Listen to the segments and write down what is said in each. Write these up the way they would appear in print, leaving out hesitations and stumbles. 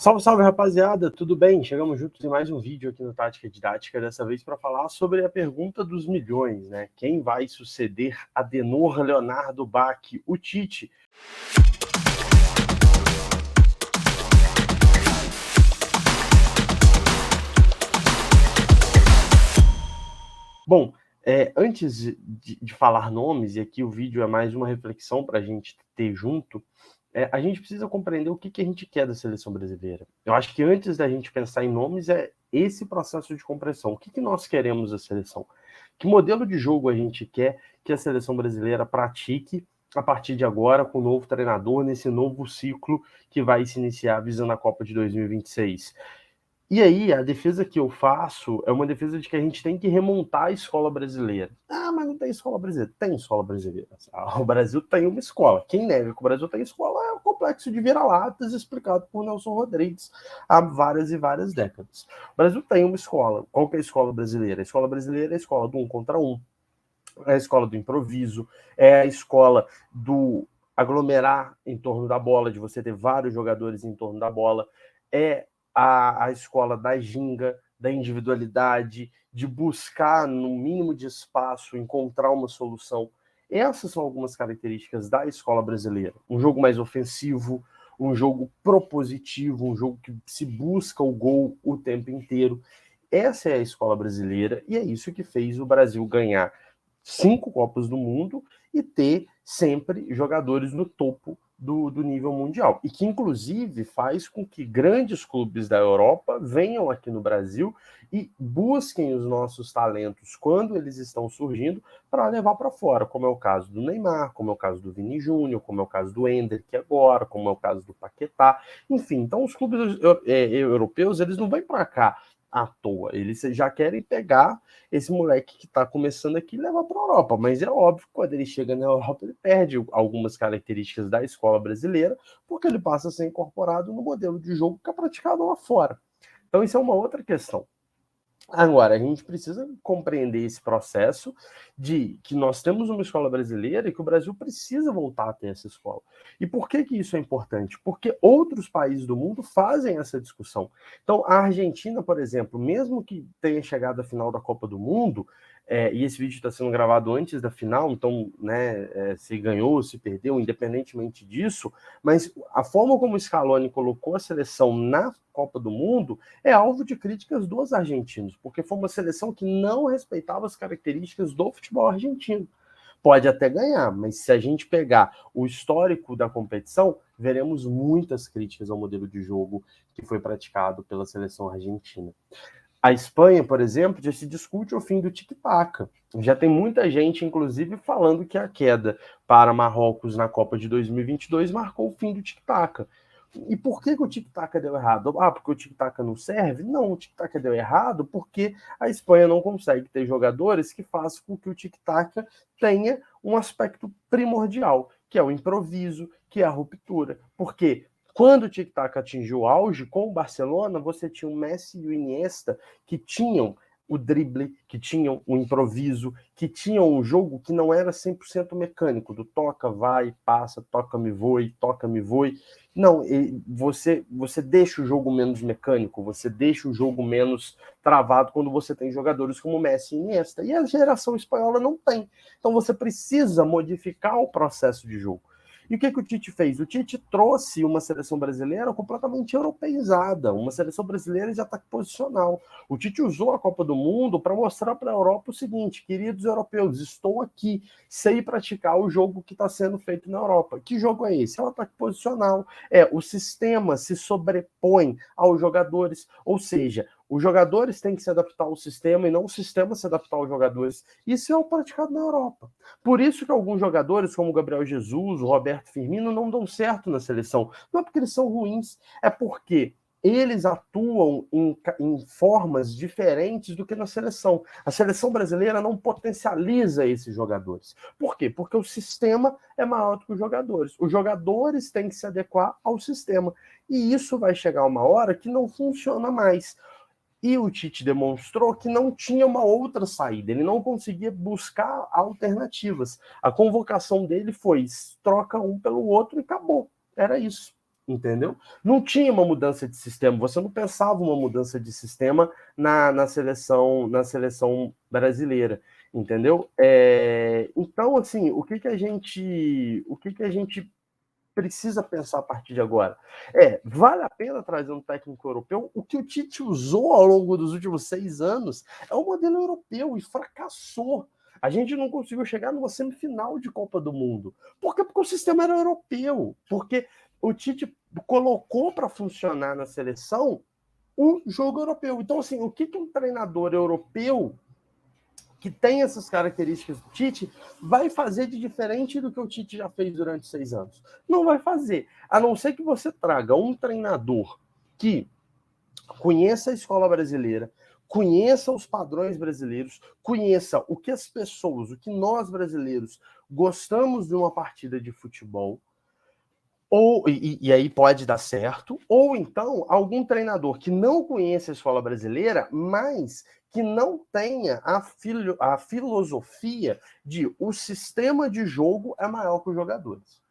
Salve, salve, rapaziada, tudo bem? Chegamos juntos em mais um vídeo aqui no Tática Didática, dessa vez para falar sobre a pergunta dos milhões, né? Quem vai suceder Adenor Leonardo Bach, o Tite? Bom, antes de falar nomes, e aqui o vídeo é mais uma reflexão para a gente ter junto, a gente precisa compreender o que a gente quer da seleção brasileira. Eu acho que antes da gente pensar em nomes, é esse processo de compreensão. O que nós queremos da seleção? Que modelo de jogo a gente quer que a seleção brasileira pratique a partir de agora, com o novo treinador, nesse novo ciclo que vai se iniciar visando a Copa de 2026? E aí, a defesa que eu faço é uma defesa de que a gente tem que remontar a escola brasileira. Ah, mas não tem escola brasileira. Tem escola brasileira. O Brasil tem uma escola. Quem nega que o Brasil tem escola é o complexo de vira-latas explicado por Nelson Rodrigues há várias e várias décadas. O Brasil tem uma escola. Qual que é a escola brasileira? A escola brasileira é a escola do 1 contra 1. É a escola do improviso. É a escola do aglomerar em torno da bola, de você ter vários jogadores em torno da bola. É a escola da ginga, da individualidade, de buscar, no mínimo de espaço, encontrar uma solução. Essas são algumas características da escola brasileira. Um jogo mais ofensivo, um jogo propositivo, um jogo que se busca o gol o tempo inteiro. Essa é a escola brasileira e é isso que fez o Brasil ganhar 5 Copas do Mundo e ter sempre jogadores no topo do nível mundial. E que, inclusive, faz com que grandes clubes da Europa venham aqui no Brasil e busquem os nossos talentos quando eles estão surgindo para levar para fora, como é o caso do Neymar, como é o caso do Vini Júnior, como é o caso do Endrick agora, como é o caso do Paquetá. Enfim, então os clubes europeus, eles não vêm para cá à toa. Eles já querem pegar esse moleque que está começando aqui e levar para a Europa. Mas é óbvio que quando ele chega na Europa, ele perde algumas características da escola brasileira, porque ele passa a ser incorporado no modelo de jogo que é praticado lá fora. Então, isso é uma outra questão. Agora, a gente precisa compreender esse processo de que nós temos uma escola brasileira e que o Brasil precisa voltar a ter essa escola. E por que isso é importante? Porque outros países do mundo fazem essa discussão. Então, a Argentina, por exemplo, mesmo que tenha chegado à final da Copa do Mundo, e esse vídeo está sendo gravado antes da final, então, né, se ganhou, se perdeu, independentemente disso, mas a forma como o Scaloni colocou a seleção na Copa do Mundo é alvo de críticas dos argentinos, porque foi uma seleção que não respeitava as características do futebol argentino. Pode até ganhar, mas se a gente pegar o histórico da competição, veremos muitas críticas ao modelo de jogo que foi praticado pela seleção argentina. A Espanha, por exemplo, já se discute o fim do tic-tac. Já tem muita gente, inclusive, falando que a queda para Marrocos na Copa de 2022 marcou o fim do tic-tac. E por que o tic-tac deu errado? Ah, porque o tic-tac não serve? Não, o tic-tac deu errado porque a Espanha não consegue ter jogadores que façam com que o tic-tac tenha um aspecto primordial, que é o improviso, que é a ruptura. Porque quando o tic-tac atingiu o auge, com o Barcelona, você tinha o Messi e o Iniesta que tinham o drible, que tinham o improviso, que tinham um jogo que não era 100% mecânico, do toca, vai, passa, toca, me voe, toca, me voe. Não, você deixa o jogo menos mecânico, você deixa o jogo menos travado quando você tem jogadores como Messi e Iniesta. E a geração espanhola não tem. Então você precisa modificar o processo de jogo. E o que o Tite fez? O Tite trouxe uma seleção brasileira completamente europeizada, uma seleção brasileira de ataque posicional. O Tite usou a Copa do Mundo para mostrar para a Europa o seguinte: queridos europeus, estou aqui, sei praticar o jogo que está sendo feito na Europa. Que jogo é esse? É o ataque posicional. O sistema se sobrepõe aos jogadores, ou seja, os jogadores têm que se adaptar ao sistema e não o sistema se adaptar aos jogadores. Isso é o praticado na Europa. Por isso que alguns jogadores, como o Gabriel Jesus, o Roberto Firmino, não dão certo na seleção. Não é porque eles são ruins, é porque eles atuam em formas diferentes do que na seleção. A seleção brasileira não potencializa esses jogadores. Por quê? Porque o sistema é maior do que os jogadores. Os jogadores têm que se adequar ao sistema. E isso vai chegar uma hora que não funciona mais. E o Tite demonstrou que não tinha uma outra saída, ele não conseguia buscar alternativas. A convocação dele foi troca um pelo outro e acabou. Era isso. entendeu? Não tinha uma mudança de sistema, você não pensava uma mudança de sistema na seleção brasileira, entendeu? Então, assim, o que a gente precisa pensar a partir de agora? Vale a pena trazer um técnico europeu? O que o Tite usou ao longo dos últimos 6 anos é o modelo europeu e fracassou. A gente não conseguiu chegar numa semifinal de Copa do Mundo. Por quê? Porque o sistema era europeu. Porque o Tite colocou para funcionar na seleção o jogo europeu. Então, assim, o que um treinador europeu que tem essas características do Tite vai fazer de diferente do que o Tite já fez durante 6 anos? Não vai fazer. A não ser que você traga um treinador que conheça a escola brasileira, conheça os padrões brasileiros, conheça o que as pessoas, o que nós brasileiros gostamos de uma partida de futebol, e aí pode dar certo, ou então algum treinador que não conheça a escola brasileira, mas que não tenha a filosofia de o sistema de jogo é maior que os jogadores.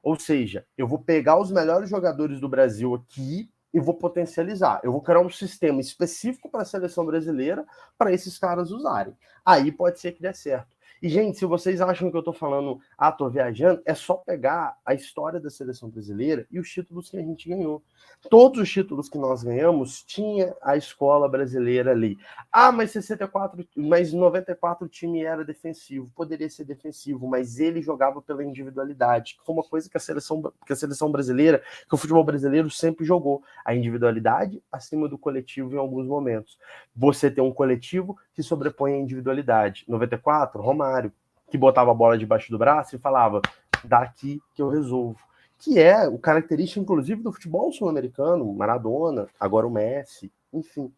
Ou seja, eu vou pegar os melhores jogadores do Brasil aqui e vou potencializar. Eu vou criar um sistema específico para a seleção brasileira para esses caras usarem. Aí pode ser que dê certo. E, gente, se vocês acham que eu tô falando, tô viajando, é só pegar a história da seleção brasileira e os títulos que a gente ganhou. Todos os títulos que nós ganhamos tinha a escola brasileira ali. Mas 94 o time era defensivo. Poderia ser defensivo, mas ele jogava pela individualidade, que foi uma coisa que a seleção brasileira, que o futebol brasileiro sempre jogou. A individualidade acima do coletivo em alguns momentos. Você tem um coletivo que sobrepõe a individualidade. 94, Romário, que botava a bola debaixo do braço e falava, daqui que eu resolvo. Que é o característico, inclusive, do futebol sul-americano, Maradona, agora o Messi, enfim.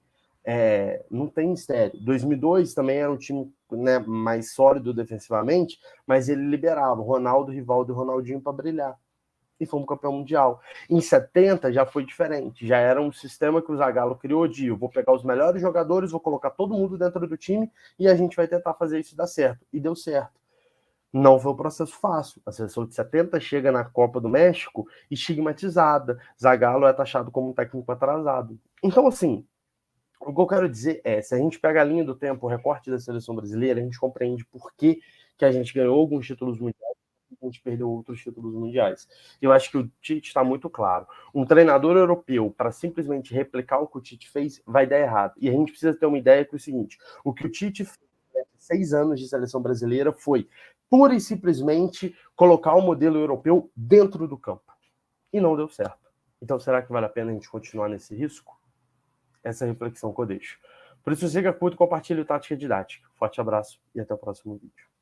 Não tem mistério. 2002 também era um time, né, mais sólido defensivamente, mas ele liberava o Ronaldo, Rivaldo e Ronaldinho para brilhar. E fomos campeão mundial. Em 70 já foi diferente, já era um sistema que o Zagallo criou de eu vou pegar os melhores jogadores, vou colocar todo mundo dentro do time e a gente vai tentar fazer isso dar certo. E deu certo. Não foi um processo fácil. A seleção de 70 chega na Copa do México estigmatizada. Zagallo é taxado como um técnico atrasado. Então, assim, o que eu quero dizer se a gente pega a linha do tempo, o recorte da seleção brasileira, a gente compreende por que a gente ganhou alguns títulos mundiais, a gente perdeu outros títulos mundiais. Eu acho que o Tite está muito claro. Um treinador europeu, para simplesmente replicar o que o Tite fez, vai dar errado. E a gente precisa ter uma ideia que é o seguinte, o que o Tite fez durante 6 anos de seleção brasileira foi pura e simplesmente colocar o modelo europeu dentro do campo. E não deu certo. Então, será que vale a pena a gente continuar nesse risco? Essa é a reflexão que eu deixo. Por isso, siga, curta, compartilhe o Tática Didática. Forte abraço e até o próximo vídeo.